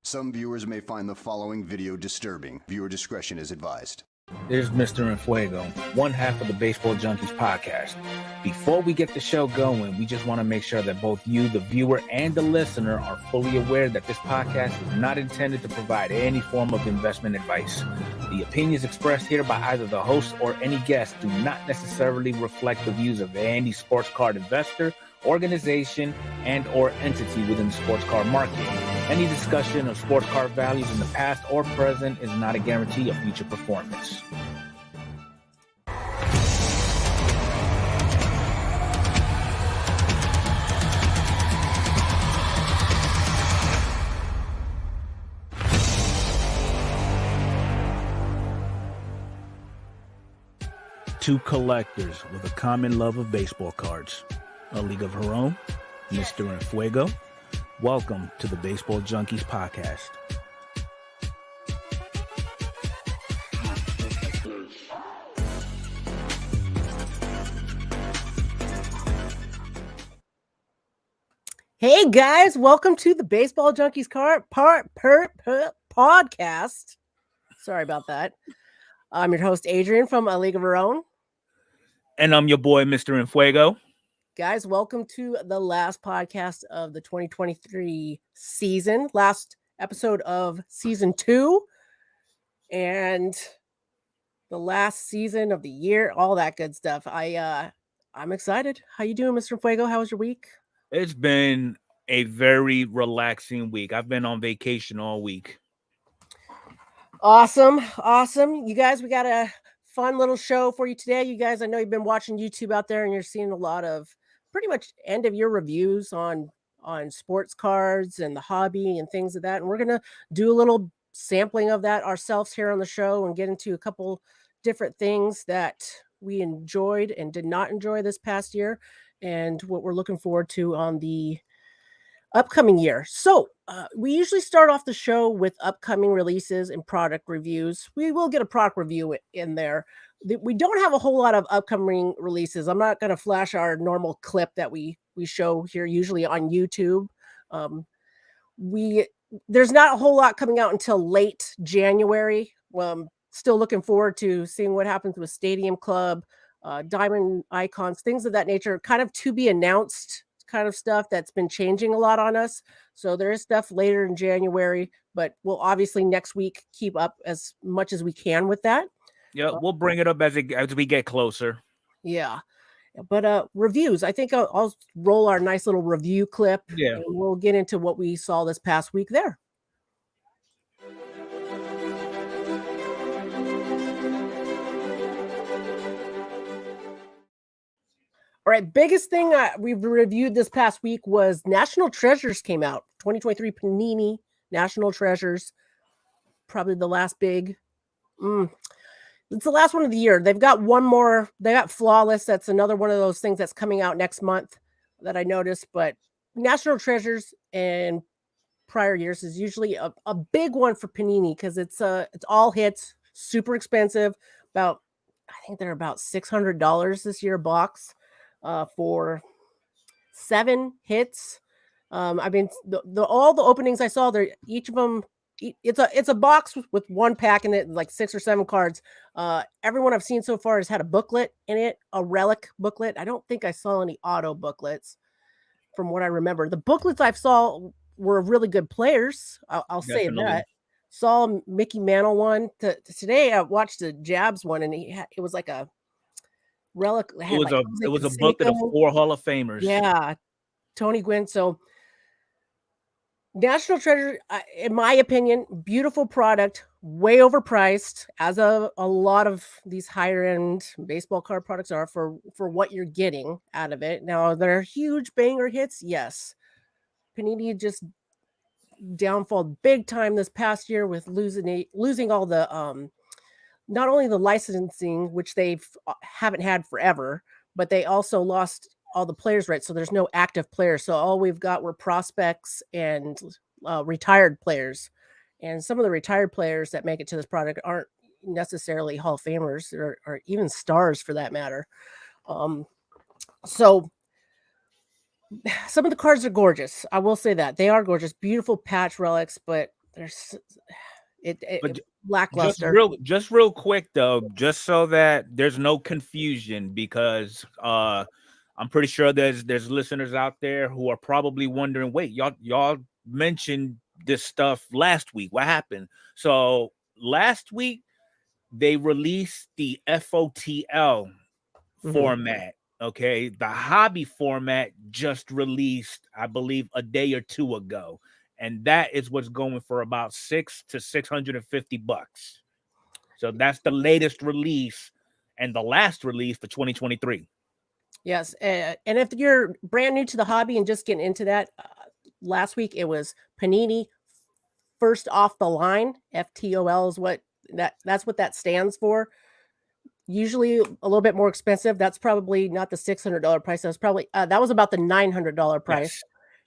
Some viewers may find the following video disturbing. Viewer discretion is advised. There's Mr. Enfuego, one half of the Baseball Junkies podcast. Before we get the show going, we just want to make sure that both you, the viewer, and the listener are fully aware that this podcast is not intended to provide any form of investment advice. The opinions expressed here by either the host or any guest do not necessarily reflect the views of any sports card investor, organization, and or entity within the sports card market. Any discussion of sports card values in the past or present is not a guarantee of future performance. Two collectors with a common love of baseball cards. A League of Her Own, Mr. Enfuego. Welcome to the Baseball Junkies podcast. Hey guys, welcome to the Baseball Junkies podcast. Sorry about that. I'm your host, Adrian from A League of Her Own. And I'm your boy, Mr. Enfuego. Guys, welcome to the last podcast of the 2023 season, last episode of season 2. And the last season of the year, all that good stuff. I'm excited. How you doing, Mr. Fuego? How was your week? It's been a very relaxing week. I've been on vacation all week. Awesome. You guys, we got a fun little show for you today. You guys, I know you've been watching YouTube out there and you're seeing a lot of pretty much end of year reviews on sports cards and the hobby and things of that. And we're going to do a little sampling of that ourselves here on the show and get into a couple different things that we enjoyed and did not enjoy this past year and what we're looking forward to on the upcoming year. So we usually start off the show with upcoming releases and product reviews. We will get a product review in there. We don't have a whole lot of upcoming releases. I'm not going to flash our normal clip that we show here usually on YouTube. There's not a whole lot coming out until late January. Still looking forward to seeing what happens with Stadium Club, Diamond Icons, things of that nature, kind of to be announced kind of stuff that's been changing a lot on us. So there is stuff later in January, but we'll obviously next week keep up as much as we can with that. Yeah, we'll bring it up as we get closer. Yeah. But reviews, I think I'll roll our nice little review clip. Yeah. And we'll get into what we saw this past week there. All right, biggest thing we've reviewed this past week was National Treasures came out. 2023 Panini National Treasures. Probably the last big. It's the last one of the year. They've got one more. They got Flawless. That's another one of those things that's coming out next month that I noticed. But National Treasures and prior years is usually a big one for Panini because it's all hits, super expensive. I think they're about $600 this year a box. For 7 hits. I mean, all the openings I saw there, each of them, it's a box with one pack in it, like 6 or 7 cards. Everyone I've seen so far has had a booklet in it, a relic booklet. I don't think I saw any auto booklets from what I remember. The booklets I saw were really good players. I'll say that. Saw Mickey Mantle one. Today I watched the Jabs one, and it was like a relic. It was a booklet of 4 Hall of Famers. Yeah, Tony Gwynn. So National Treasure, in my opinion, beautiful product, way overpriced, as a lot of these higher end baseball card products are for what you're getting out of it. Now, they're huge banger hits. Yes. Panini just downfall big time this past year with losing all the not only the licensing, which they haven't had forever, but they also lost all the players' rights. So there's no active players. So all we've got were prospects and retired players. And some of the retired players that make it to this product aren't necessarily Hall of Famers or even stars for that matter. So some of the cards are gorgeous. I will say that they are gorgeous, beautiful patch relics, but there's lackluster. Just real quick though, just so that there's no confusion, because I'm pretty sure there's listeners out there who are probably wondering, wait, y'all mentioned this stuff last week. What happened? So last week they released the FOTL format. Okay, the hobby format just released, I believe, a day or two ago. And that is what's going for about $600 to $650. So that's the latest release and the last release for 2023. Yes, and if you're brand new to the hobby and just getting into that, last week it was Panini First Off the Line. FTOL is that's what that stands for. Usually a little bit more expensive. That's probably not the $600 price. That was probably that was about the $900 price. Yes.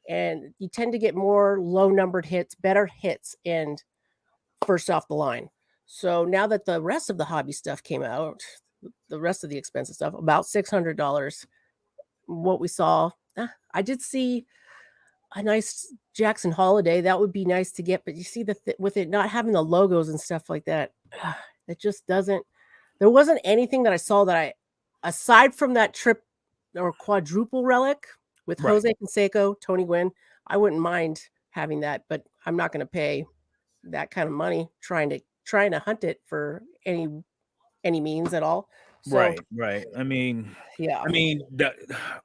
And you tend to get more low-numbered hits, better hits, and First Off the Line. So now that the rest of the hobby stuff came out, the rest of the expensive stuff, about $600, what we saw, I did see a nice Jackson Holiday. That would be nice to get, but you see with it not having the logos and stuff like that, it just doesn't. There wasn't anything that I saw that aside from that trip or quadruple relic with Jose Canseco, Tony Gwynn, I wouldn't mind having that, but I'm not going to pay that kind of money trying to hunt it for any any means at all. So Right. I mean, yeah,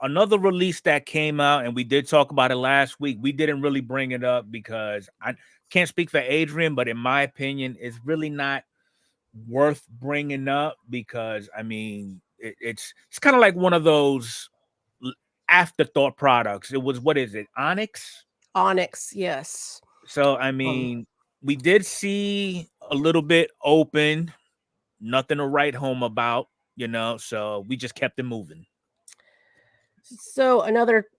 another release that came out, and we did talk about it last week. We didn't really bring it up because I can't speak for Adrian, but in my opinion, it's really not worth bringing up because I mean, it's kind of like one of those afterthought products. It was, what is it, Onyx? Onyx, yes. So I mean, we did see a little bit open, nothing to write home about, so we just kept it moving. So another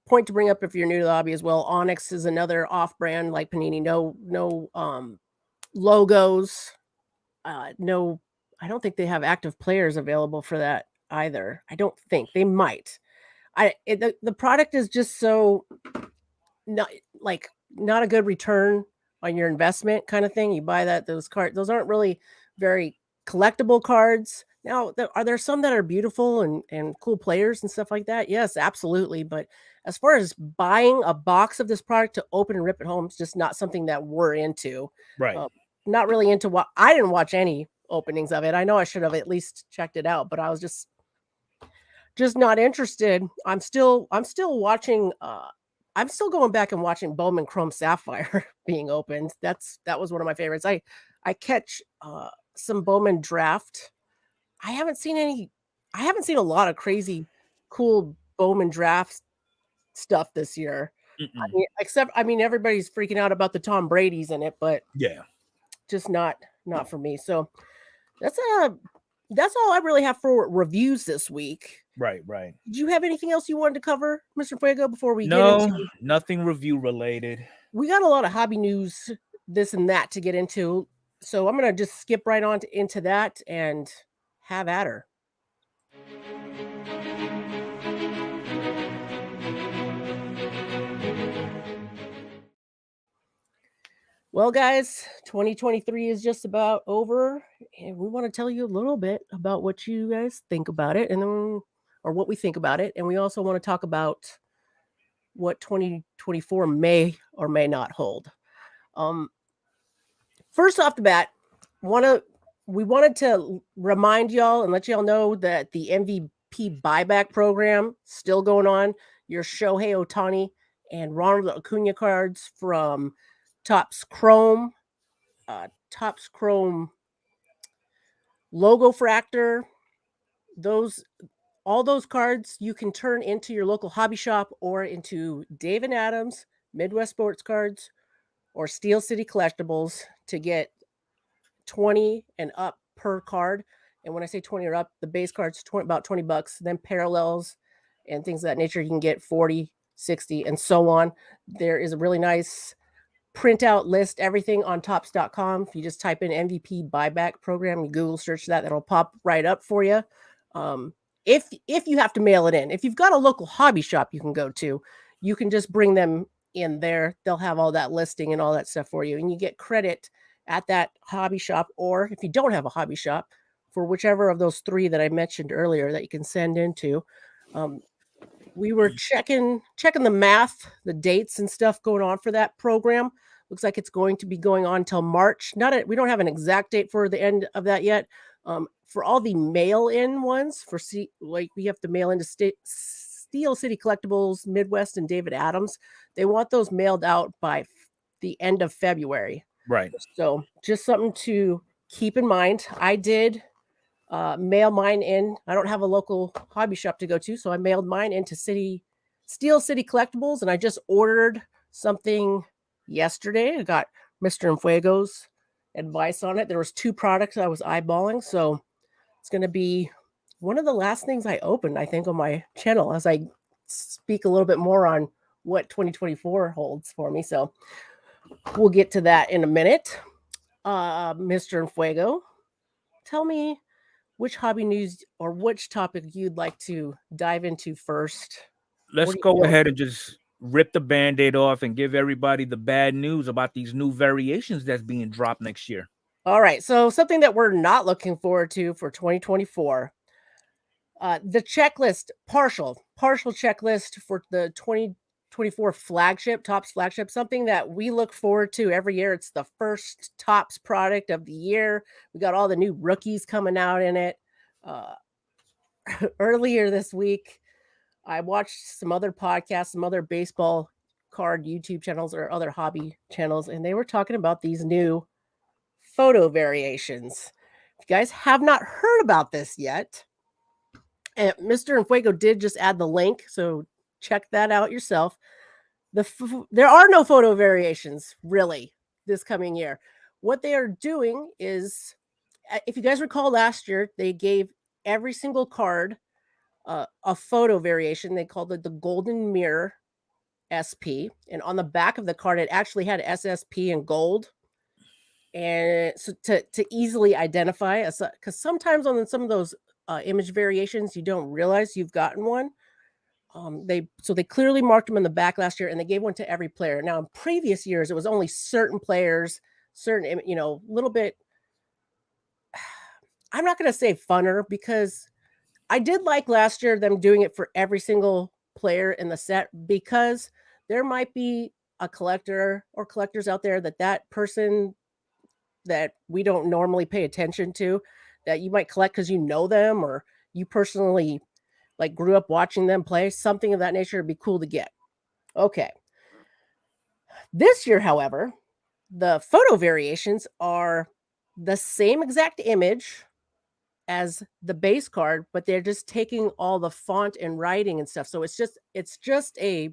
point to bring up if you're new to the hobby as well, Onyx is another off-brand like Panini. No logos. No, I don't think they have active players available for that either. I don't think they might. The product is just so not a good return on your investment kind of thing. You buy those cards, those aren't really very collectible cards. Now, are there some that are beautiful and cool players and stuff like that? Yes, absolutely. But as far as buying a box of this product to open and rip at home, it's just not something that we're into. Right. Not really into what I didn't watch any openings of it. I know I should have at least checked it out, but I was just not interested. I'm still watching. I'm still going back and watching Bowman Chrome Sapphire being opened. That was one of my favorites. I catch some Bowman Draft. I haven't seen a lot of crazy cool Bowman Draft stuff this year. I mean, everybody's freaking out about the Tom Brady's in it, but yeah, just not for me. So that's all I really have for reviews this week. Right. Did you have anything else you wanted to cover, Mr. Fuego, before we get into? No, nothing review related. We got a lot of hobby news, this and that to get into. So I'm going to just skip right on into that and have at her. Well, guys, 2023 is just about over, and we want to tell you a little bit about what you guys think about it, or what we think about it, and we also want to talk about what 2024 may or may not hold. First off the bat, we wanted to remind y'all and let y'all know that the MVP buyback program still going on. Your Shohei Ohtani and Ronald Acuna cards from Topps Chrome Logo Fractor. All those cards you can turn into your local hobby shop or into Dave & Adams, Midwest Sports Cards, or Steel City Collectibles to get 20 and up per card. And when I say 20 or up, the base card's about $20. Then parallels and things of that nature, you can get 40, 60, and so on. There is a really nice printout list, everything on Topps.com. If you just type in MVP buyback program, you Google search that'll pop right up for you. If you have to mail it in, if you've got a local hobby shop you can go to, you can just bring them in there. They'll have all that listing and all that stuff for you, and you get credit at that hobby shop, or if you don't have a hobby shop, for whichever of those three that I mentioned earlier that you can send into. We were checking the math, the dates and stuff going on for that program. Looks like it's going to be going on till March. We don't have an exact date for the end of that yet. For all the mail-in ones, we have to mail into Steel City Collectibles, Midwest, and David Adams. They want those mailed out by the end of February. Right. So just something to keep in mind. I did mail mine in. I don't have a local hobby shop to go to, so I mailed mine into Steel City Collectibles, and I just ordered something yesterday. I got Mr. Fuego's advice on it. There was 2 products I was eyeballing, so it's going to be one of the last things I opened, I think, on my channel as I speak a little bit more on what 2024 holds for me. So we'll get to that in a minute. Mr. Fuego, tell me which hobby news or which topic you'd like to dive into first. Let's go ahead and just rip the Band-Aid off and give everybody the bad news about these new variations that's being dropped next year. All right. So something that we're not looking forward to for 2024, the checklist, partial checklist for the 2024 flagship, Topps flagship, something that we look forward to every year. It's the first Topps product of the year. We got all the new rookies coming out in it. Earlier this week, I watched some other podcasts, some other baseball card YouTube channels or other hobby channels, and they were talking about these new photo variations. If you guys have not heard about this yet, and Mr. Enfuego did just add the link, so check that out yourself. There are no photo variations really this coming year. What they are doing is, if you guys recall last year, they gave every single card a photo variation. They called it the Golden Mirror SP, and on the back of the card, it actually had SSP in gold, and so to easily identify, because sometimes on some of those image variations, you don't realize you've gotten one. They clearly marked them in the back last year, and they gave one to every player. Now, in previous years, it was only certain players, certain, little bit. I'm not going to say funner, because I did like last year them doing it for every single player in the set, because there might be a collector or collectors out there that person that we don't normally pay attention to, that you might collect because you know them or you personally like grew up watching them play, something of that nature would be cool to get. Okay. This year, however, the photo variations are the same exact image as the base card, but they're just taking all the font and writing and stuff. So it's just a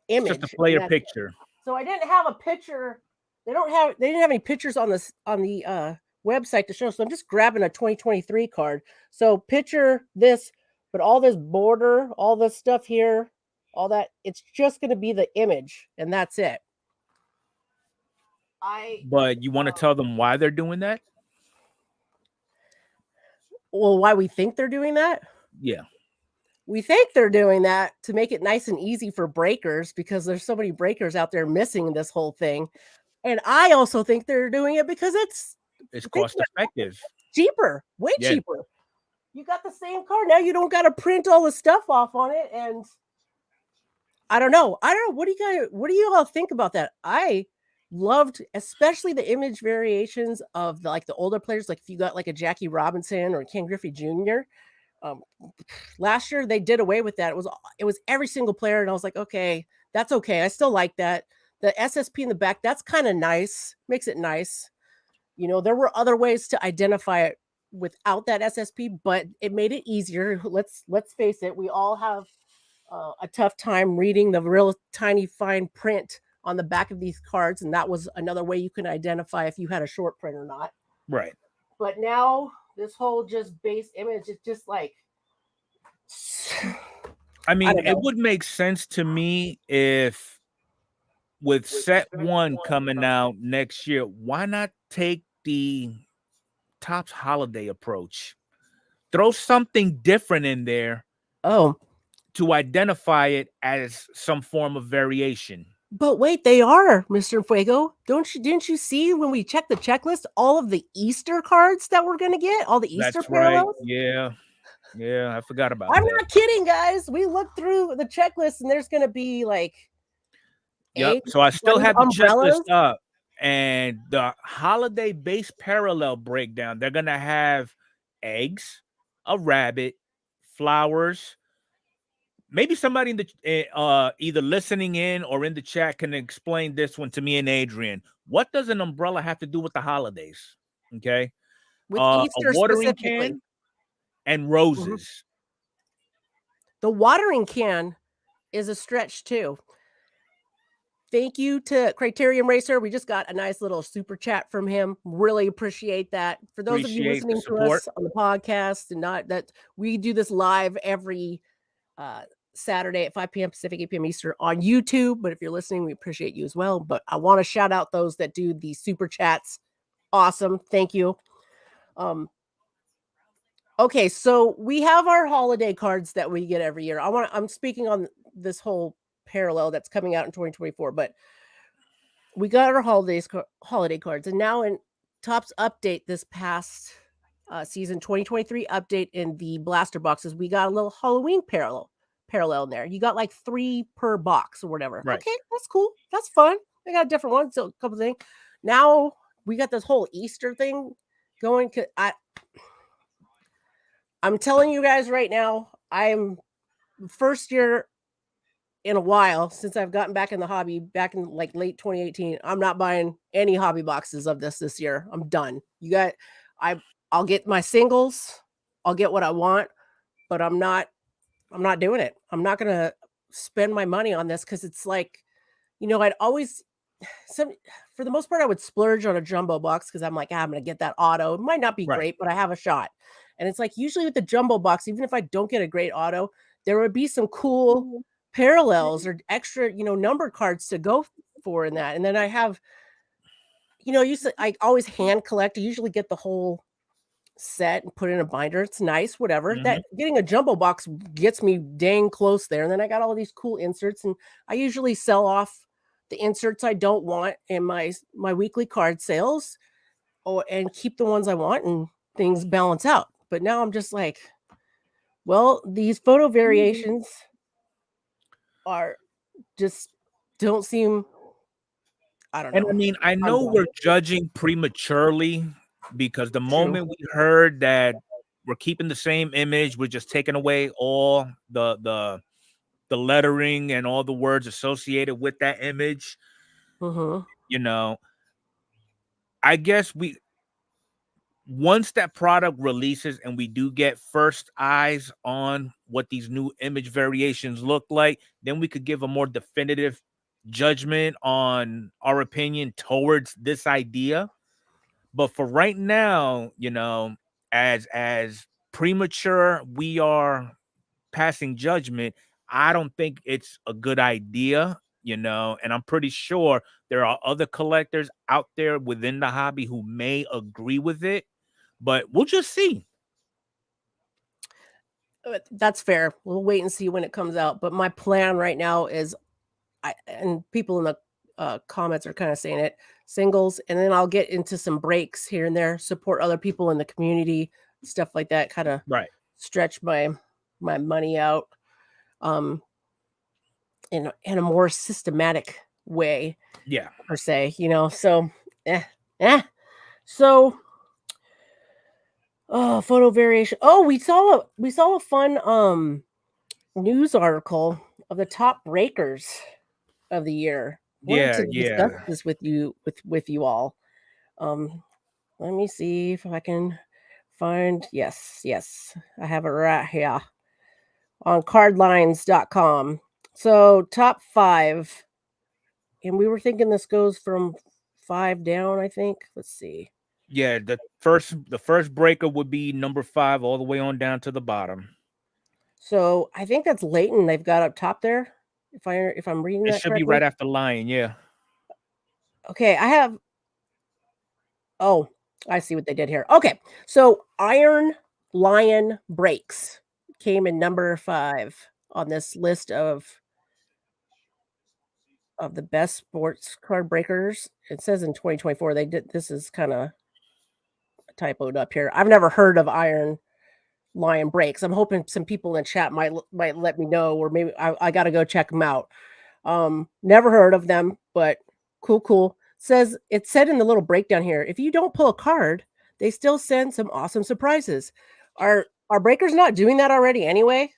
image. It's just a player picture. So I didn't have a picture. They didn't have any pictures on the website to show. So I'm just grabbing a 2023 card. So picture this, but all this border, all this stuff here, all that, it's just going to be the image, and that's it. But you want to tell them why they're doing that? Well, why we think they're doing that? Yeah. We think they're doing that to make it nice and easy for breakers, because there's so many breakers out there missing this whole thing. And I also think they're doing it because it's cost effective. Cheaper, way cheaper. You got the same card. Now you don't got to print all the stuff off on it. And I don't know. What do you all think about that? I loved especially the image variations of the older players. Like if you got like a Jackie Robinson or Ken Griffey Jr. Last year they did away with that. It was every single player, and I was like, okay, that's okay. I still like that. The SSP in the back, that's kind of nice. Makes it nice. There were other ways to identify it without that SSP, but it made it easier. Let's face it. We all have a tough time reading the real tiny fine print on the back of these cards, and that was another way you can identify if you had a short print or not. Right. But now this whole just base image is just like, I mean, it would make sense to me if with set 1 coming out next year, why not take the Topps holiday approach? Throw something different in there. To identify it as some form of variation. But wait, they are, Mr. Fuego. Didn't you see when we checked the checklist, all of the Easter cards that we're going to get? All the Easter parallels? Right. Yeah, I forgot about that. I'm not kidding, guys. We looked through the checklist, and there's going to be like eggs, so I still have the umbrellas. checklist up, and the holiday base parallel breakdown, they're going to have eggs, a rabbit, flowers. Maybe somebody in the either listening in or in the chat can explain this one to me and Adrian. What does an umbrella have to do with the holidays? Okay. With Easter a watering specifically. can and roses. Mm-hmm. The watering can is a stretch too. Thank you to Criterion Racer. We just got a nice little super chat from him. Really appreciate that. For those of you listening to us on the podcast, and not that we do this live every Saturday at 5 p.m. Pacific, 8 p.m. Eastern on YouTube. But if you're listening, we appreciate you as well. But I want to shout out those that do the super chats. Awesome. Thank you. Okay, so we have our holiday cards that we get every year. I'm speaking on this whole parallel that's coming out in 2024, but we got our holiday cards, and now in Topps update this past season 2023 update in the blaster boxes, we got a little Halloween parallel. parallel in there. You got like 3 per box or whatever. Right. Okay, that's cool. That's fun. They got different ones, so a couple things. Now we got this whole Easter thing going. I'm telling you guys right now, I'm first year in a while since I've gotten back in the hobby, back in like late 2018. I'm not buying any hobby boxes of this year. I'm done. I'll get my singles. I'll get what I want, but I'm not doing it. I'm not going to spend my money on this because it's like, I'd always for the most part, I would splurge on a jumbo box because I'm like, I'm going to get that auto. It might not be Right. great, but I have a shot. And it's like, usually with the jumbo box, even if I don't get a great auto, there would be some cool parallels or extra, number cards to go for in that. And then I have, I always hand collect. I usually get the whole set and put in a binder. It's nice, whatever. That getting a jumbo box gets me dang close there. And then I got all these cool inserts, and I usually sell off the inserts I don't want in my weekly card sales, and keep the ones I want, and things balance out. But now I'm just like, well, these photo variations are just don't seem, I don't know. And I mean, I know we're judging prematurely because the moment we heard that we're keeping the same image, we're just taking away all the lettering and all the words associated with that image. I guess once that product releases and we do get first eyes on what these new image variations look like, then we could give a more definitive judgment on our opinion towards this idea. But for right now, as premature we are passing judgment, I don't think it's a good idea, and I'm pretty sure there are other collectors out there within the hobby who may agree with it, but we'll just see. That's fair. We'll wait and see when it comes out. But my plan right now is, and people in the comments are kind of saying it, singles, and then I'll get into some breaks here and there, support other people in the community, stuff like that, kind of stretch my money out in a more systematic way, per se, so so photo variation. We saw a fun news article of the top breakers of the year. Wanted to discuss this with you all. Let me see if I can find. Yes, I have it right here on cardlines.com. So top 5, and we were thinking this goes from 5 down, I think. Let's see. Yeah, the first breaker would be number 5 all the way on down to the bottom. So I think that's Leighton they've got up top there. If I'm reading that should correctly. be right after Lion, yeah. Okay, I have. Oh, I see what they did here. Okay, so Iron Lion breaks came in number 5 on this list of the best sports card breakers. It says in 2024 they did. This is kind of typoed up here. I've never heard of Iron Lion breaks. I'm hoping some people in chat might let me know, or maybe I got to go check them out. Never heard of them, but cool. It said in the little breakdown here, if you don't pull a card, they still send some awesome surprises. Are breakers not doing that already anyway?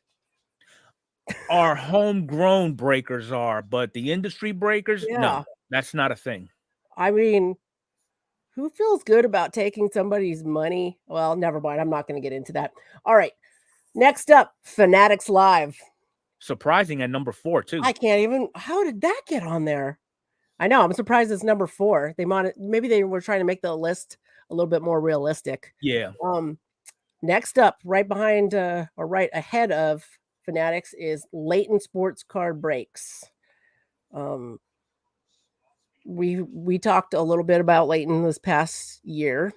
Our homegrown breakers are, but the industry breakers, no, that's not a thing. I mean, who feels good about taking somebody's money? Well, never mind. I'm not going to get into that. All right. Next up, Fanatics Live. Surprising at number 4 too. I can't even. How did that get on there? I know. I'm surprised it's number 4. Maybe they were trying to make the list a little bit more realistic. Yeah. Next up, right behind or right ahead of Fanatics is Leighton Sports Card Breaks. We talked a little bit about Leighton this past year.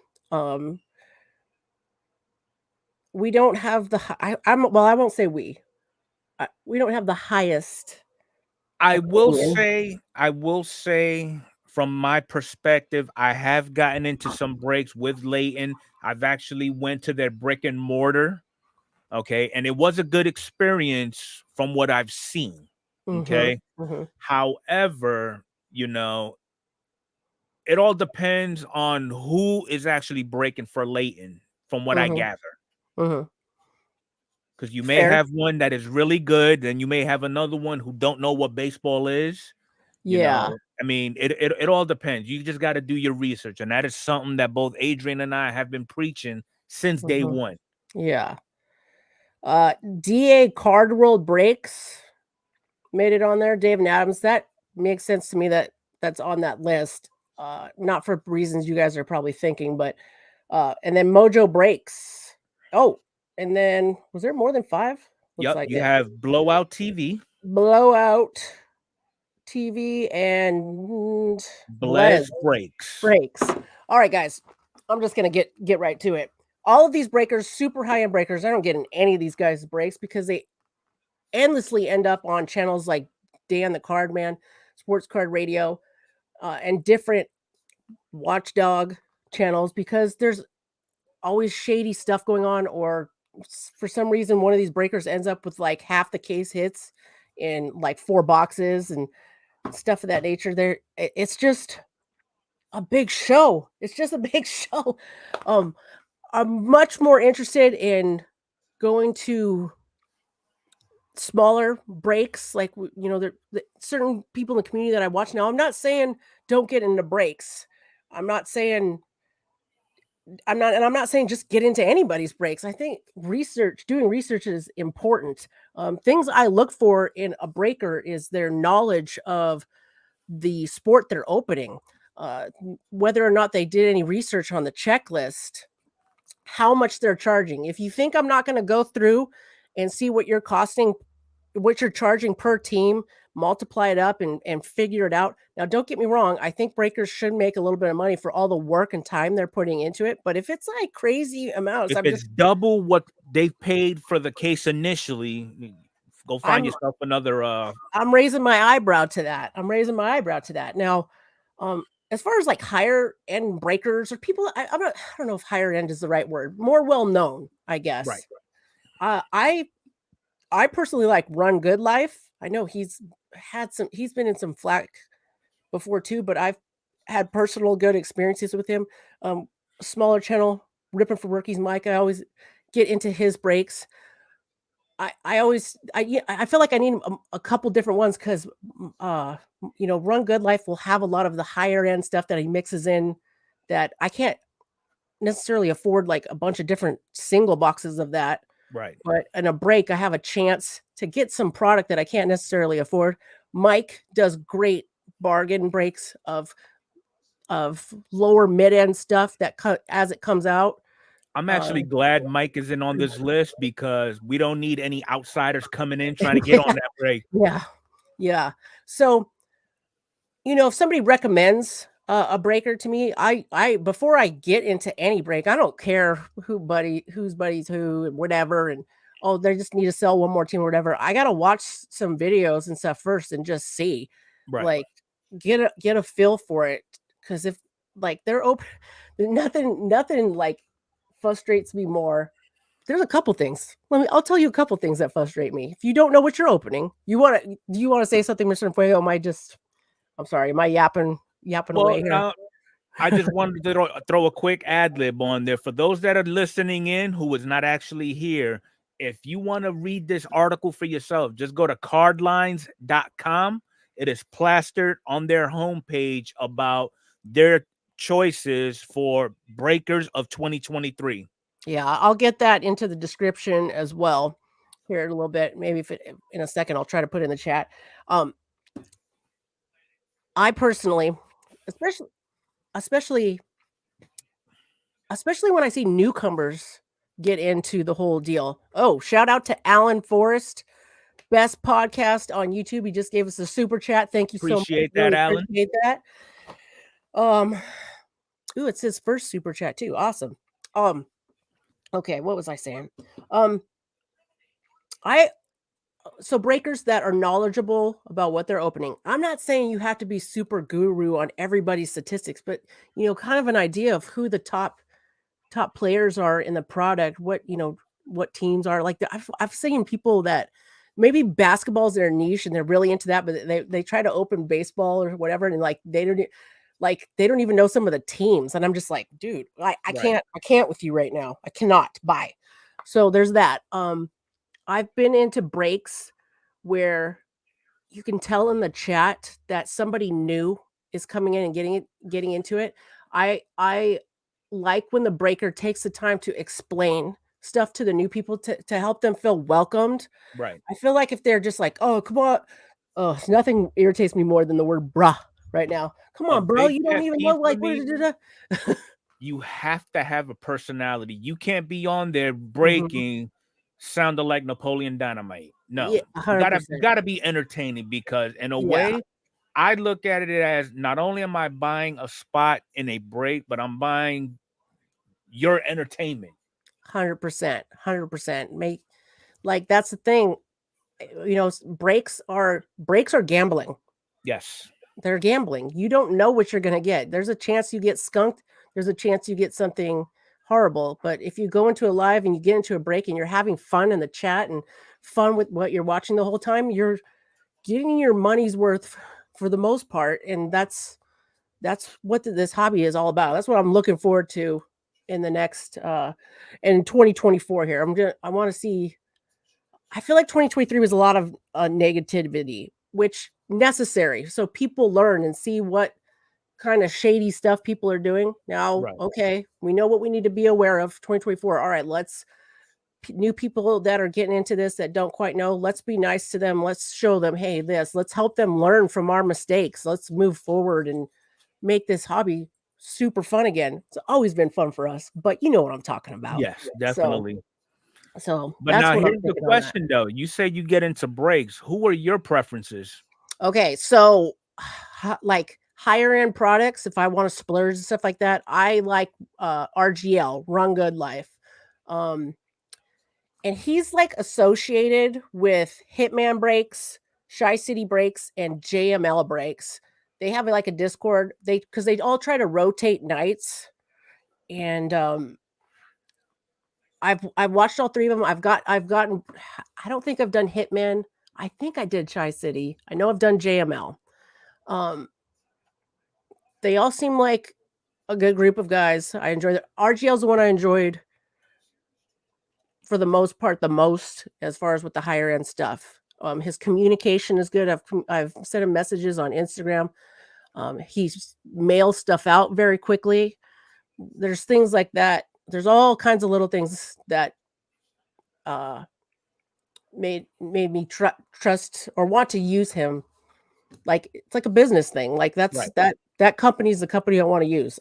We don't have the I won't say we don't have the highest. I will say from my perspective, I have gotten into some breaks with Leighton. I've actually went to their brick and mortar Okay. And it was a good experience from what I've seen. Okay. However, it all depends on who is actually breaking for Leighton, from what I gather. Because you may Fair. have one that is really good, and you may have another one who don't know what baseball is. Yeah. I mean, it all depends. You just got to do your research, and that is something that both Adrian and I have been preaching since day one. Yeah. DA Card World Breaks made it on there. David Adams. That makes sense to me that that's on that list. Not for reasons you guys are probably thinking, but and then Mojo Breaks. Oh, and then was there more than 5? Yep, like you have Blowout TV. Blowout TV and Blez Breaks. All right, guys. I'm just gonna get right to it. All of these breakers, super high-end breakers, I don't get in any of these guys' breaks because they endlessly end up on channels like Dan the Card Man, Sports Card Radio, and different watchdog channels because there's always shady stuff going on, or for some reason one of these breakers ends up with like half the case hits in like 4 boxes and stuff of that nature. It's just a big show. It's just a big show. I'm much more interested in going to smaller breaks, like there certain people in the community that I watch now. I'm not saying don't get into breaks. I'm not saying just get into anybody's breaks. I think doing research is important. Things I look for in a breaker is their knowledge of the sport they're opening, whether or not they did any research on the checklist, how much they're charging. If you think I'm not going to go through and see what you're charging per team, multiply it up and figure it out. Now, don't get me wrong. I think breakers should make a little bit of money for all the work and time they're putting into it. But if it's like crazy amounts, if it's double what they've paid for the case initially, go find yourself another. I'm raising my eyebrow to that. Now, as far as like higher end breakers or people, I don't know if higher end is the right word. More well known, I guess. Right. I personally like Run Good Life. I know he's been in some flack before too, but I've had personal good experiences with him. Smaller channel, Ripping for Rookies, Mike. I always get into his breaks. I feel like I need a couple different ones because, Run Good Life will have a lot of the higher end stuff that he mixes in that I can't necessarily afford like a bunch of different single boxes of that. Right. But in a break, I have a chance to get some product that I can't necessarily afford. Mike does great bargain breaks of lower mid-end stuff that as it comes out. I'm actually glad Mike is in on this list because we don't need any outsiders coming in trying to get on that break. Yeah. So, if somebody recommends a breaker to me, I before I get into any break, I don't care whose buddy's who and whatever, and they just need to sell one more team or whatever. I gotta watch some videos and stuff first and just see, like, get a feel for it. Because if like they're open, nothing like frustrates me more. There's a couple things. I'll tell you a couple things that frustrate me. If you don't know what you're opening, do you want to say something, Mr. Fuego? I'm sorry, am I yapping away here? I just wanted to throw a quick ad lib on there for those that are listening in who is not actually here. If you want to read this article for yourself, just go to cardlines.com. It is plastered on their homepage about their choices for breakers of 2023. Yeah, I'll get that into the description as well here in a little bit. Maybe in a second, I'll try to put it in the chat. I personally, especially when I see newcomers get into the whole deal. Oh, shout out to Alan Forrest, best podcast on YouTube. He just gave us a super chat. Thank you so much. Appreciate that, Alan. Appreciate that. It's his first super chat too. Awesome. Okay, what was I saying? So breakers that are knowledgeable about what they're opening. I'm not saying you have to be super guru on everybody's statistics, but kind of an idea of who the top players are in the product, what what teams are. Like I've seen people that maybe basketball's their niche and they're really into that, but they try to open baseball or whatever, and like they don't even know some of the teams. And I'm just like, dude, I Right. can't with you right now. I cannot. Bye. So there's that. I've been into breaks where you can tell in the chat that somebody new is coming in and getting into it. I like when the breaker takes the time to explain stuff to the new people to help them feel welcomed. Right. I feel like if they're just like, "Oh, come on." Oh, nothing irritates me more than the word bruh right now. Come A on, bro. big You don't pet even know peeve for like what me, you have to have a personality. You can't be on there Mhm. breaking, sounding like Napoleon Dynamite. Yeah, No, you $100%. gotta be entertaining because in a Yeah, way, I look at it as not only am I buying a spot in a break, but I'm buying your entertainment. 100%. 100%. Make like that's the thing. Breaks are gambling. Yes. They're gambling. You don't know what you're gonna get. There's a chance you get skunked. There's a chance you get something horrible. But if you go into a live and you get into a break and you're having fun in the chat and fun with what you're watching the whole time, you're getting your money's worth for the most part. And that's what this hobby is all about. That's what I'm looking forward to in the next in 2024 here. I want to see. I feel like 2023 was a lot of negativity, which necessary. So people learn and see what kind of shady stuff people are doing. Now, Right. okay, we know what we need to be aware of 2024. All right, new people that are getting into this that don't quite know, let's be nice to them. Let's show them, hey, let's help them learn from our mistakes. Let's move forward and make this hobby super fun again. It's always been fun for us, but you know what I'm talking about. Yes, So, definitely. But That's now what I'm here's the thinking on that. question though. You say you get into breaks. Who are your preferences? Okay, so like higher end products, if I want to splurge and stuff like that, I like RGL, Run Good Life. Um, and he's like associated with Hitman Breaks, Shy City Breaks, and JML Breaks. They have like a Discord. Because they all try to rotate nights, and I've watched all three of them. I've gotten. I don't think I've done Hitman. I think I did Shy City. I know I've done JML. Um, they all seem like a good group of guys. I enjoy the RGL's the one I enjoyed for the most part, the most as far as with the higher end stuff. His communication is good. I've sent him messages on Instagram. He mails stuff out very quickly. There's things like that. There's all kinds of little things that uh, made me trust or want to use him. Like it's like a business thing. Like Right. that company's the company I want to use.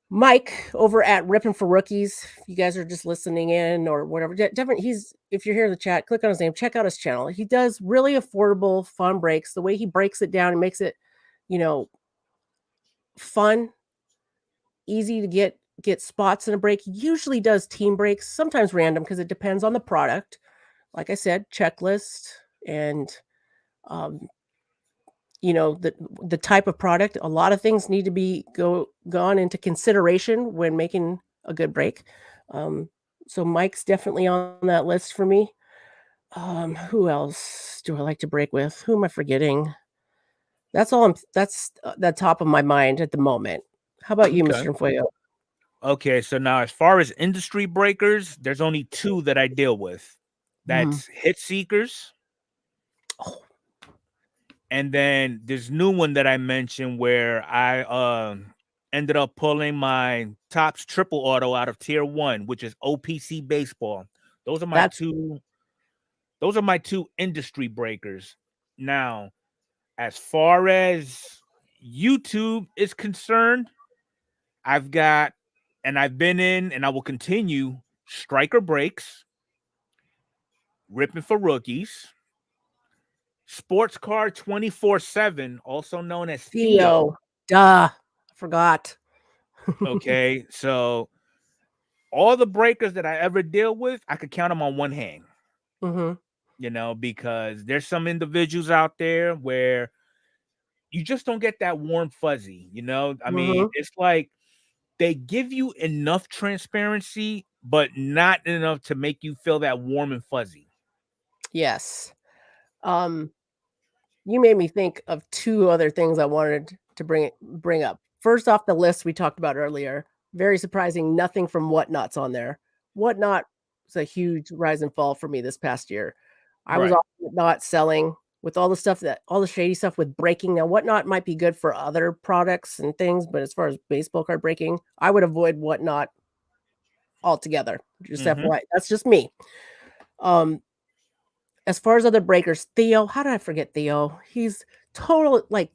Mike over at Ripping for Rookies. If you guys are just listening in or whatever, definitely if you're here in the chat, click on his name, check out his channel. He does really affordable, fun breaks. The way he breaks it down and makes it, you know, fun, easy to get spots in a break. He usually does team breaks, sometimes random because it depends on the product. Like I said, checklist and um, the type of product. A lot of things need to be gone into consideration when making a good break. So Mike's definitely on that list for me. Who else do I like to break with? Who am I forgetting? That's the top of my mind at the moment. How about you, Okay. Mr. Fuego? Okay, so now as far as industry breakers, there's only two that I deal with. Mhm. That's hit seekers, Oh, and then this new one that I mentioned where I ended up pulling my Topps triple auto out of tier 1, which is OPC baseball. Those are my that's two those are my two industry breakers. Now, as far as YouTube is concerned, I've got and I've been in and I will continue striker breaks, ripping for rookies, sports car 24/7, also known as Theo. Theo. Duh. I forgot. Okay, so all the breakers that I ever deal with, I could count them on one hand, Mhm. because there's some individuals out there where you just don't get that warm fuzzy. I mean, Mhm. it's like they give you enough transparency, but not enough to make you feel that warm and fuzzy. Yes. You made me think of two other things I wanted to bring up. First off the list we talked about earlier, very surprising, nothing from Whatnot's on there. Whatnot was a huge rise and fall for me this past year. I was Right. off Whatnot selling with all the shady stuff with breaking. Now Whatnot might be good for other products and things, but as far as baseball card breaking, I would avoid Whatnot altogether. Just FYI, that's just me. As far as other breakers, Theo, how did I forget Theo? He's totally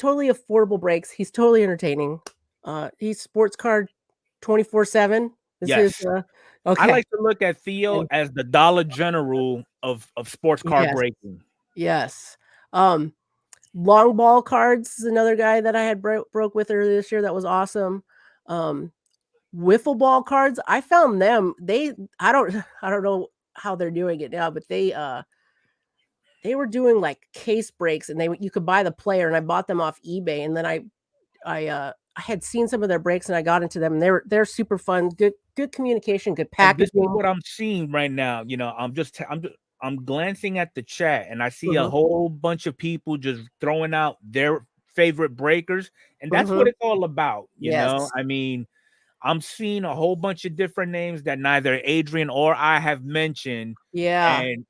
affordable breaks. He's totally entertaining. He's sports card 24/7. This is Yes. I okay. like to look at Theo as the Dollar General of sports card Yes. breaking. Yes. Long ball cards is another guy that I had broke with earlier this year. That was awesome. Wiffle ball cards. I found them. I don't know how they're doing it now, but they were doing like case breaks, and you could buy the player, and I bought them off eBay, and then I had seen some of their breaks, and I got into them, and they're super fun, good communication, good And this packaging. is what I'm seeing right now. You know, I'm glancing at the chat, and I see a Mhm. whole bunch of people just throwing out their favorite breakers, and that's what Mhm. it's all about. You know, Yes. I mean, I'm seeing a whole bunch of different names that neither Adrian or I have mentioned, Yeah. and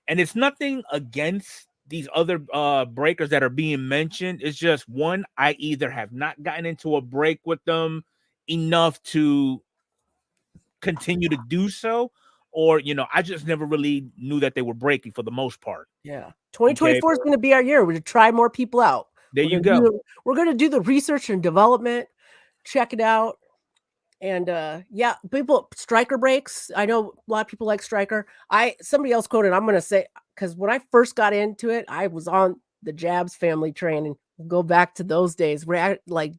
it's nothing against these other breakers that are being mentioned. It's just one, I either have not gotten into a break with them enough to continue to do so, or I just never really knew that they were breaking for the most part. Yeah. Okay, 2024 is going to be our year. We're to try more people out. there you go. We're going to do the research and development, check it out. And yeah, people striker breaks. I know a lot of people like striker. Somebody else quoted, I'm going to say, because when I first got into it, I was on the Jabs family train, and go back to those days where like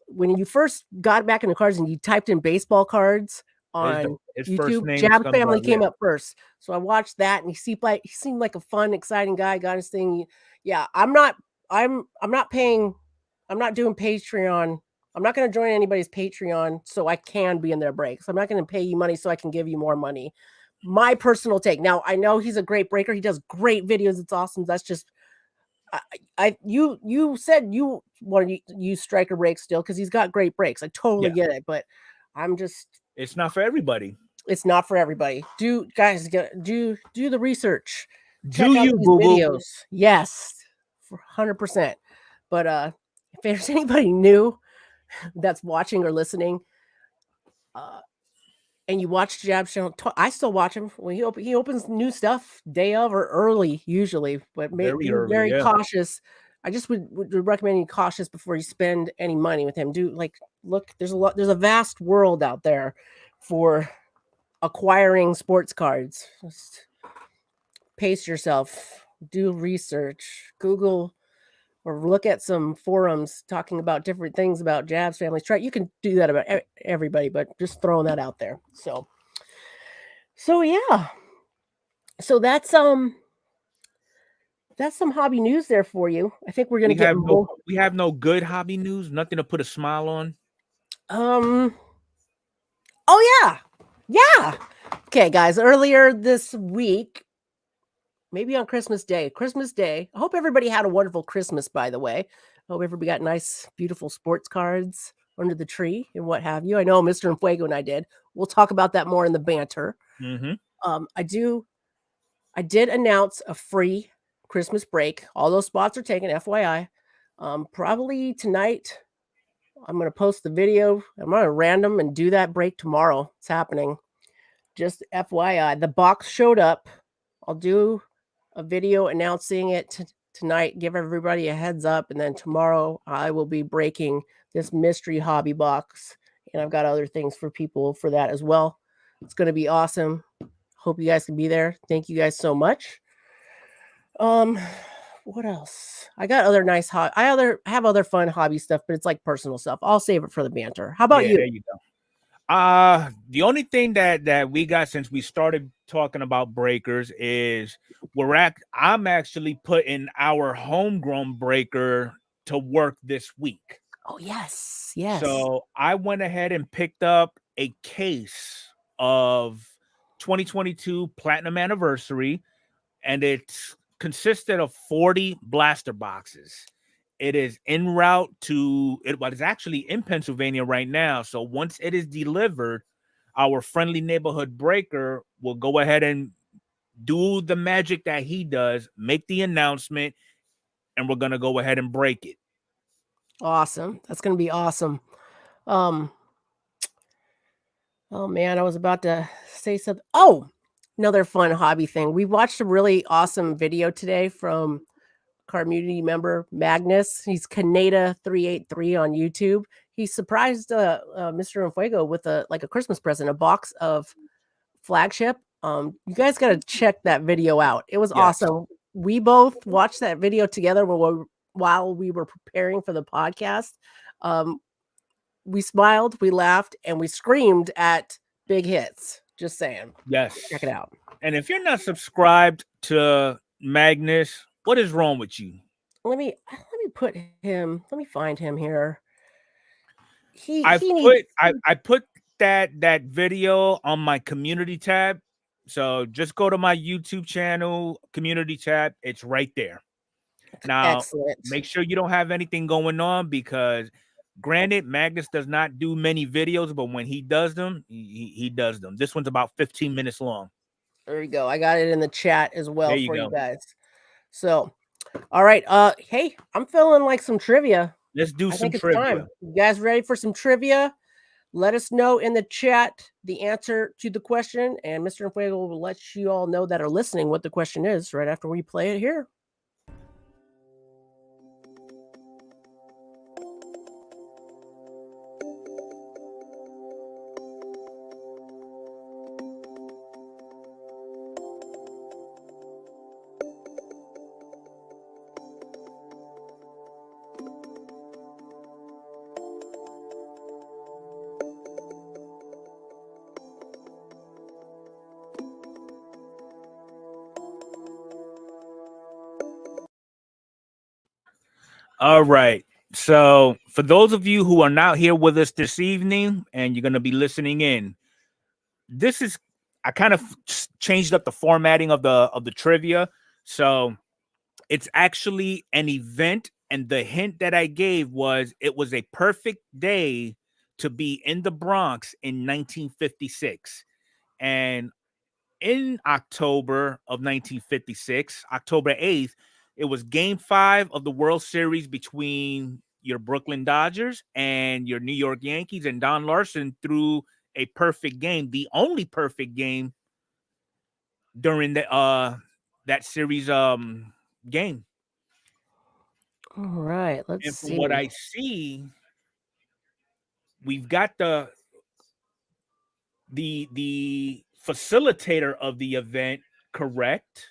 when you first got back into cards and you typed in baseball cards on His first YouTube, name Jab comes family up. Yeah. came up first. So I watched that, and he seemed like a fun, exciting guy, got his thing. Yeah, I'm not doing Patreon. I'm not going to join anybody's Patreon so I can be in their breaks. I'm not going to pay you money so I can give you more money. My personal take. Now, I know he's a great breaker. He does great videos. It's awesome. That's just you said you want to use striker breaks still because he's got great breaks. I totally get it, but It's not for everybody. it's not for everybody. Do the research. Check Do out you, these boo boo? videos. Yes, for 100%. But if there's anybody new that's watching or listening, and you watch Jab's channel, I still watch him when he opens new stuff day of or early usually, but Very be early, very yeah. cautious. I just would recommend you cautious before you spend any money with him. Look, there's a vast world out there for acquiring sports cards. Just pace yourself, do research, Google or look at some forums talking about different things about Jabs families. You can do that about everybody, but just throwing that out there. So yeah. So that's some hobby news there for you. I think we're gonna get more. We have no good hobby news, nothing to put a smile on. Oh yeah. Okay, guys. Earlier this week, maybe on Christmas Day. I hope everybody had a wonderful Christmas, by the way. I hope everybody got nice, beautiful sports cards under the tree and what have you. I know Mr. Enfuego and I did. We'll talk about that more in the banter. I did announce a free Christmas break. All those spots are taken, FYI. Probably tonight, I'm going to post the video. I'm going to random and do that break tomorrow. It's happening. Just FYI. The box showed up. I'll do a video announcing it tonight. Give everybody a heads up. And then tomorrow, I will be breaking this mystery hobby box. And I've got other things for people for that as well. It's going to be awesome. Hope you guys can be there. Thank you guys so much. What else? I got other nice I have other fun hobby stuff, but it's like personal stuff. I'll save it for the banter. How about you? There you go. The only thing that we got since we started talking about breakers is I'm actually putting our homegrown breaker to work this week. Oh yes. So I went ahead and picked up a case of 2022 Platinum Anniversary, and it's consisted of 40 blaster boxes. It is en route to it, but it's actually in Pennsylvania right now. So once it is delivered, our friendly neighborhood breaker will go ahead and do the magic that he does, make the announcement, and we're gonna go ahead and break it. Awesome. That's gonna be awesome. Oh man, I was about to say something. Oh, another fun hobby thing. We watched a really awesome video today from community member Magnus. He's Canada383 on YouTube. He surprised Mr. Enfuego with a Christmas present, a box of Flagship. You guys got to check that video out. It was awesome. We both watched that video together while we were preparing for the podcast. We smiled, we laughed, and we screamed at big hits. Just saying. Yes. Check it out. And if you're not subscribed to Magnus, what is wrong with you? Let me put him. Let me find him here. I put that video on my community tab. So just go to my YouTube channel, community tab. It's right there. Now, excellent. Make sure you don't have anything going on, because granted, Magnus does not do many videos, but when he does them, he does them. This one's about 15 minutes long. There you go. I got it in the chat as well for you guys. So, all right. Hey, I'm feeling like some trivia. Let's do some trivia. You guys ready for some trivia? Let us know in the chat the answer to the question, and Mr. Enfuego will let you all know that are listening what the question is right after we play it here. All right. So for those of you who are not here with us this evening and you're going to be listening in, I kind of changed up the formatting of the trivia. So it's actually an event, and the hint that I gave was it was a perfect day to be in the Bronx in 1956. And in October of 1956, October 8th, it was Game 5 of the World Series between your Brooklyn Dodgers and your New York Yankees, and Don Larson threw a perfect game, the only perfect game during that series game. All right, let's and see. From what I see, we've got the facilitator of the event correct.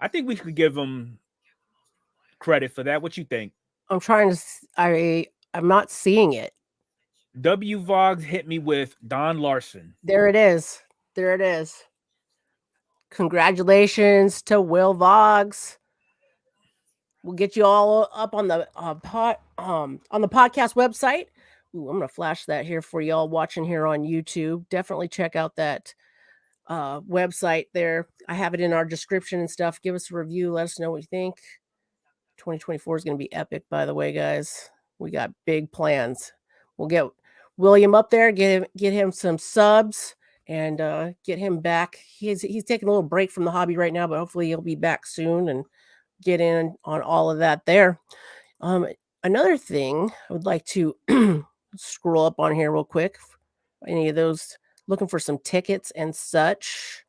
I think we could give him credit for that. What you think? I'm trying to. I'm not seeing it. W Vogs hit me with Don Larson. There it is. There it is. Congratulations to Will Vogs. We'll get you all up on the podcast website. Ooh, I'm gonna flash that here for y'all watching here on YouTube. Definitely check out that website there. I have it in our description and stuff. Give us a review. Let us know what you think. 2024 is going to be epic, by the way, guys. We got big plans. We'll get William up there, get him some subs, and get him back. He's taking a little break from the hobby right now, but hopefully he'll be back soon and get in on all of that there. Another thing I would like to scroll up on here real quick. Any of those looking for some tickets and such,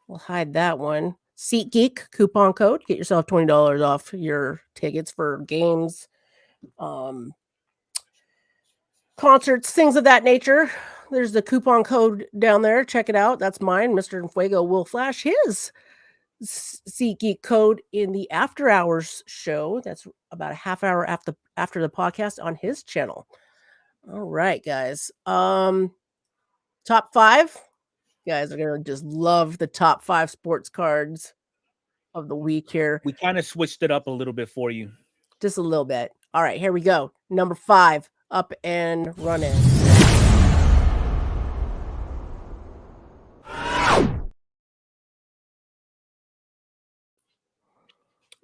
we'll hide that one. SeatGeek coupon code. Get yourself $20 off your tickets for games, concerts, things of that nature. There's the coupon code down there. Check it out. That's mine. Mr. Enfuego will flash his SeatGeek code in the after hours show. That's about a half hour after the podcast on his channel. All right, guys. Top 5. You guys are gonna just love the top 5 sports cards of the week here. We kind of switched it up a little bit for you. Just a little bit. All right, here we go. Number 5, up and running.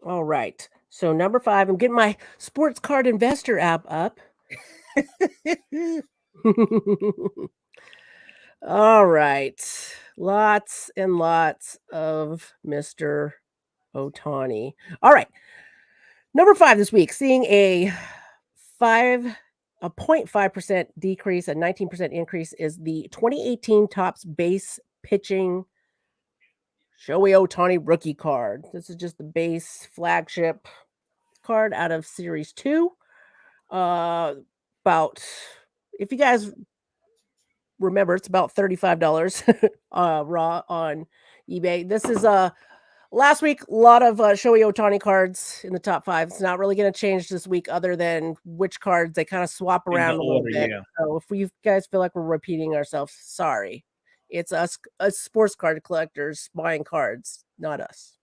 All right. So number 5, I'm getting my sports card investor app up. All right. Lots and lots of Mr. Ohtani. All right. Number 5 this week, seeing a 0.5% decrease, a 19% increase is the 2018 Topps base pitching Shohei Ohtani rookie card. This is just the base flagship card out of Series 2. About, if you guys remember, it's about $35 raw on eBay. This is last week, a lot of Shohei Ohtani cards in the top 5. It's not really going to change this week other than which cards they kind of swap In the around a little order, bit. yeah. So if you guys feel like we're repeating ourselves, sorry. It's us sports card collectors buying cards, not us.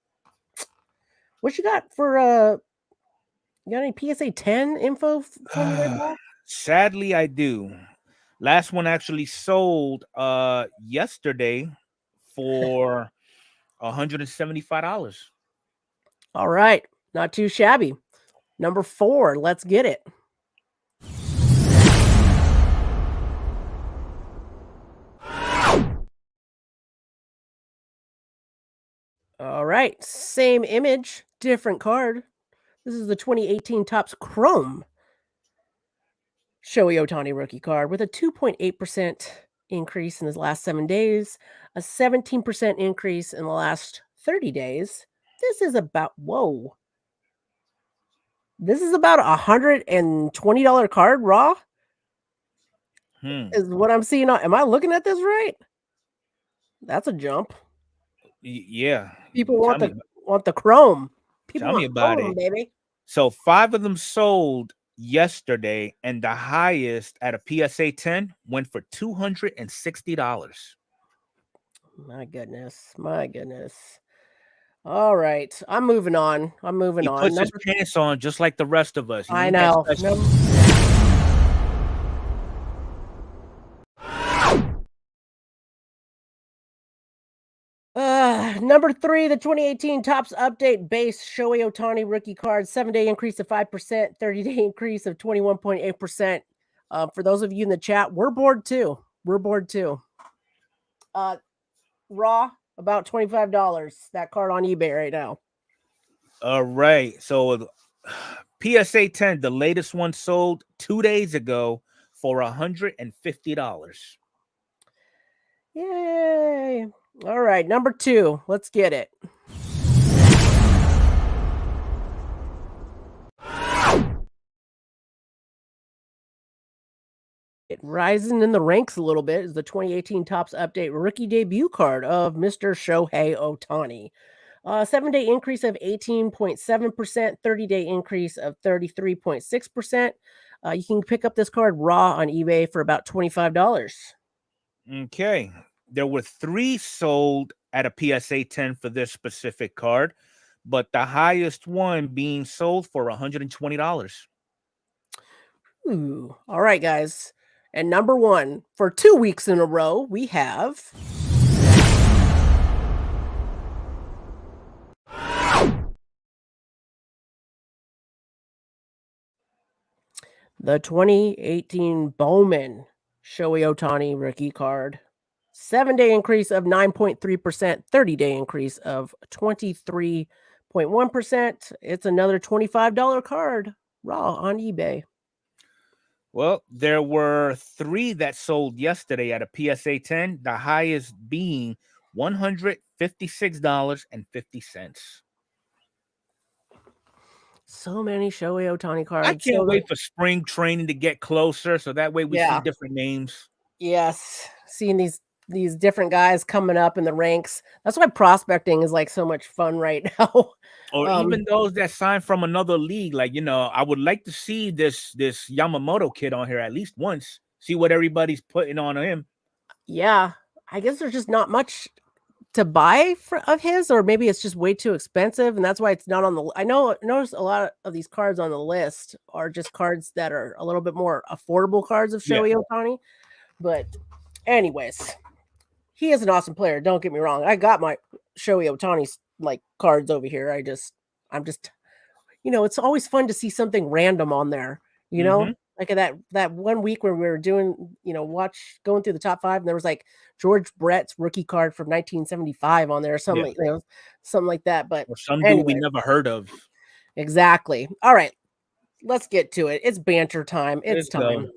What you got for you got any PSA 10 info for me there, Paul? Sadly, I do. Last one actually sold yesterday for $175. All right. Not too shabby. Number 4, let's get it. All right. Same image, different card. This is the 2018 Topps Chrome Shohei Ohtani rookie card with a 2.8% increase in the last 7 days, a 17% increase in the last 30 days. This is about, whoa. This is about $120 card raw. Is what I'm seeing. Am I looking at this right? That's a jump. Yeah. People want the Chrome. People Tell me want about Chrome, it. baby. So 5 of them sold yesterday, and the highest at a PSA 10 went for $260. My goodness. My goodness. All right. I'm moving on. He puts his pants on just like the rest of us. He I ain't that know. special. Number 3, the 2018 Topps Update Base Shohei Ohtani rookie card, 7-day increase of 5%, 30-day increase of 21.8%. For those of you in the chat, we're bored too. Raw, about $25. That card on eBay right now. All right. So PSA 10, the latest one sold 2 days ago for $150. Yay. All right, number 2. Let's get it. It rising in the ranks a little bit is the 2018 Topps Update rookie debut card of Mr. Shohei Ohtani. 7-day increase of 18.7%, 30-day increase of 33.6%. You can pick up this card raw on eBay for about $25. Okay. There were 3 sold at a PSA 10 for this specific card, but the highest one being sold for $120. Ooh. All right, guys. And number 1, for 2 weeks in a row, we have the 2018 Bowman Shohei Ohtani rookie card. 7-day increase of 9.3%, 30-day increase of 23.1%. It's another $25 card raw on eBay. Well, there were 3 that sold yesterday at a PSA 10, the highest being $156.50. So many Shohei Ohtani cards. I can't wait for spring training to get closer, so that way we see different names. Yes, seeing these different guys coming up in the ranks. That's why prospecting is like so much fun right now. Or even those that sign from another league. Like, I would like to see this Yamamoto kid on here at least once. See what everybody's putting on him. Yeah, I guess there's just not much to buy of his, or maybe it's just way too expensive, and that's why it's not on the. I notice a lot of these cards on the list are just cards that are a little bit more affordable cards of Shohei Ohtani. But anyways, he is an awesome player. Don't get me wrong. I got my Shohei Ohtani like cards over here. I just I'm just, it's always fun to see something random on there, Mm-hmm. like that 1 week where we were doing, going through the top 5, and there was like George Brett's rookie card from 1975 on there or something, Yeah. something like that. But Or some dude we anyway, never heard of. exactly. All right, let's get to it. It's banter time. It's Let's go. time.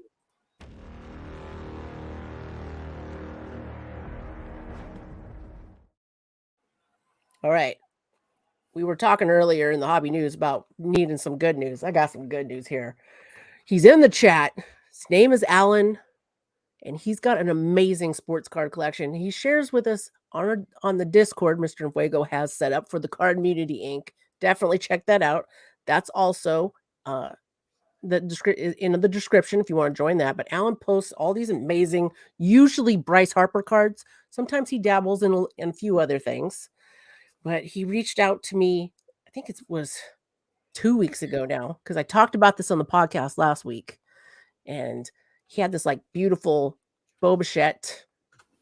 All right. We were talking earlier in the hobby news about needing some good news. I got some good news here. He's in the chat. His name is Alan, and he's got an amazing sports card collection. He shares with us on the Discord Mr. Fuego has set up for the Card Community Inc. Definitely check that out. That's also in the description if you want to join that. But Alan posts all these amazing, usually Bryce Harper cards. Sometimes he dabbles in a few other things. But he reached out to me, I think it was 2 weeks ago now, because I talked about this on the podcast last week. And he had this like beautiful Bo Bichette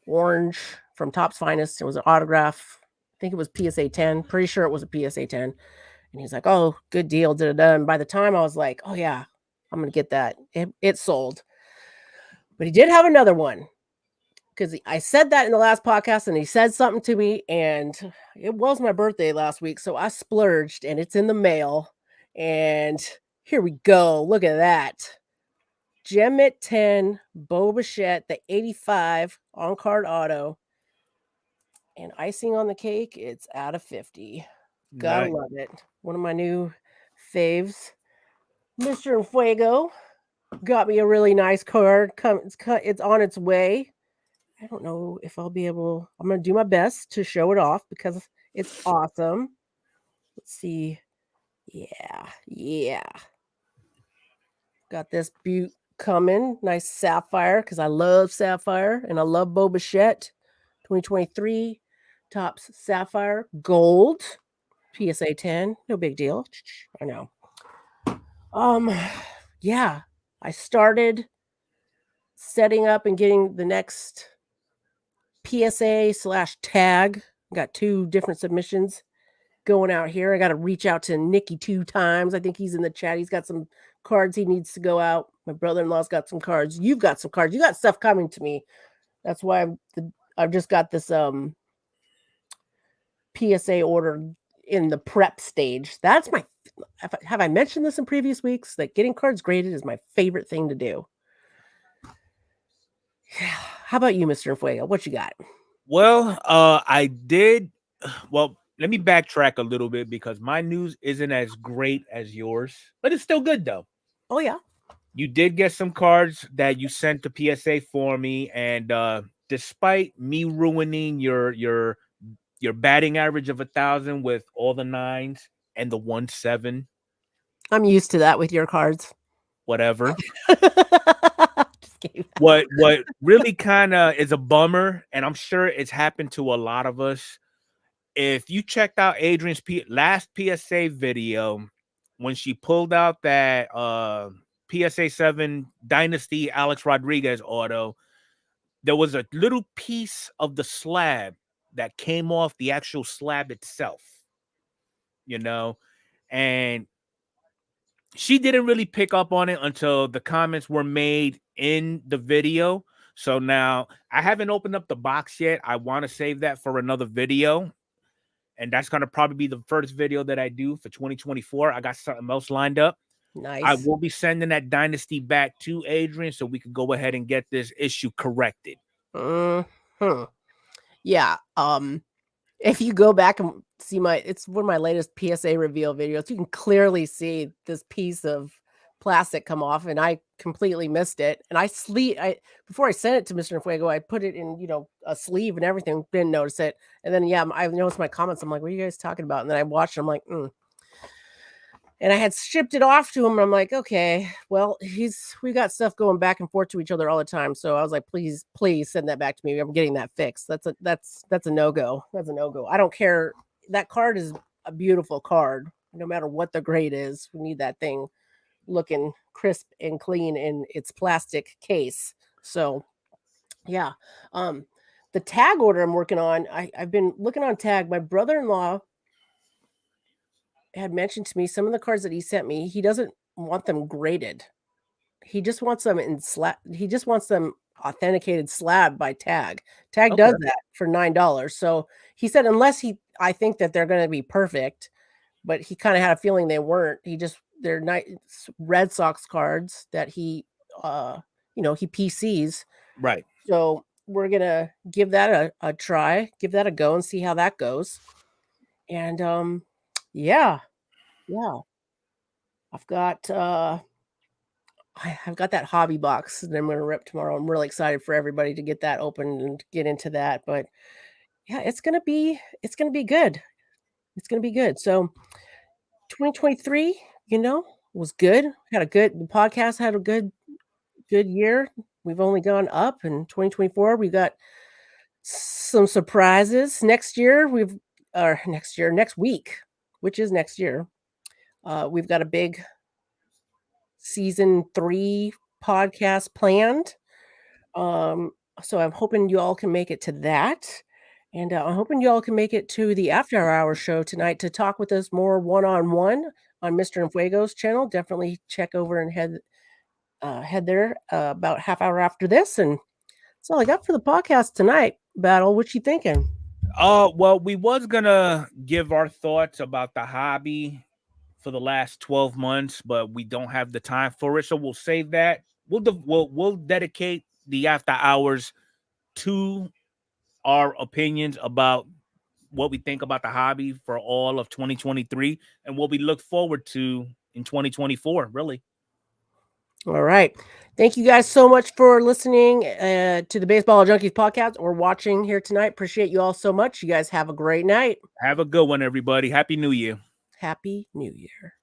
orange from Topps Finest. It was an autograph. I think it was PSA 10. Pretty sure it was a PSA 10. And he's like, oh, good deal. And by the time I was like, oh, yeah, I'm going to get that. It sold. But he did have another one. Because I said that in the last podcast and he said something to me, and it was my birthday last week. So I splurged and it's in the mail. And here we go. Look at that. Gem at 10, Bo Bichette, the 85 on card auto. And icing on the cake, it's out of 50. Gotta love it. One of my new faves. Mr. Fuego got me a really nice card. It's on its way. I don't know if I'll be able. I'm going to do my best to show it off because it's awesome. Let's see. Yeah. Got this butte coming. Nice sapphire because I love sapphire and I love Bo Bichette. 2023 Topps Sapphire Gold. PSA 10. No big deal. I know. Yeah. I started setting up and getting the next PSA/tag. Got 2 different submissions going out here. I got to reach out to Nikki 2 times. I think he's in the chat. He's got some cards he needs to go out. My brother-in-law's got some cards. You've got some cards. You got stuff coming to me. That's why I've just got this PSA order in the prep stage. That's have I mentioned this in previous weeks? That getting cards graded is my favorite thing to do. How about you, Mr. Fuego? What you got? Well, I did. Well, let me backtrack a little bit because my news isn't as great as yours, but it's still good though. Oh yeah. You did get some cards that you sent to PSA for me, and despite me ruining your batting average of 1,000 with all the 9s and the 1-7, I'm used to that with your cards. whatever. Just kidding. What really kind of is a bummer, and I'm sure it's happened to a lot of us. If you checked out Adrian's last PSA video, when she pulled out that PSA 7 Dynasty Alex Rodriguez auto, there was a little piece of the slab that came off the actual slab itself, and she didn't really pick up on it until the comments were made in the video. So now I haven't opened up the box yet. I want to save that for another video. And that's going to probably be the first video that I do for 2024. I got something else lined up. Nice. I will be sending that Dynasty back to Adrian so we can go ahead and get this issue corrected. Yeah. If you go back and see it's one of my latest PSA reveal videos, you can clearly see this piece of plastic come off, and I completely missed it. And before I sent it to Mr. Fuego, I put it in, a sleeve and everything, didn't notice it. And then, I noticed my comments. I'm like, what are you guys talking about? And then I watched it. I'm like, And I had shipped it off to him. And I'm like, okay, well, we got stuff going back and forth to each other all the time. So I was like, please send that back to me. I'm getting that fixed. That's a no-go. That's a no-go. I don't care. That card is a beautiful card. No matter what the grade is, we need that thing looking crisp and clean in its plastic case. So yeah. The tag order I'm working on, I've been looking on tag. My brother-in-law had mentioned to me some of the cards that he sent me, he doesn't want them graded. He just wants them in slab. He just wants them authenticated slab by Tag. Tag Okay. does that for $9. So he said, unless I think that they're going to be perfect, but he kind of had a feeling they weren't. They're Red Sox cards that he PCs. Right. So we're gonna give that a try, give that a go, and see how that goes. And yeah. I've got I've got that hobby box that I'm gonna rip tomorrow. I'm really excited for everybody to get that open and get into that. But yeah, it's gonna be good. It's gonna be good. So 2023, was good. The podcast had a good year. We've only gone up. In 2024, we got some surprises. Next week, which is next year, we've got a big season 3 podcast planned. So I'm hoping you all can make it to that. And I'm hoping you all can make it to the After Hours show tonight to talk with us more one-on-one on Mr. Enfuego's channel. Definitely check over and head there about half hour after this. And that's all I got for the podcast tonight. Battle, what you thinking? Well, we was gonna give our thoughts about the hobby for the last 12 months, but we don't have the time for it, so we'll save that. We'll dedicate the After Hours to our opinions about what we think about the hobby for all of 2023 and what we look forward to in 2024, really. All right. Thank you guys so much for listening to the Baseball Junkies podcast or watching here tonight. Appreciate you all so much. You guys have a great night. Have a good one, everybody. Happy New Year. Happy New Year.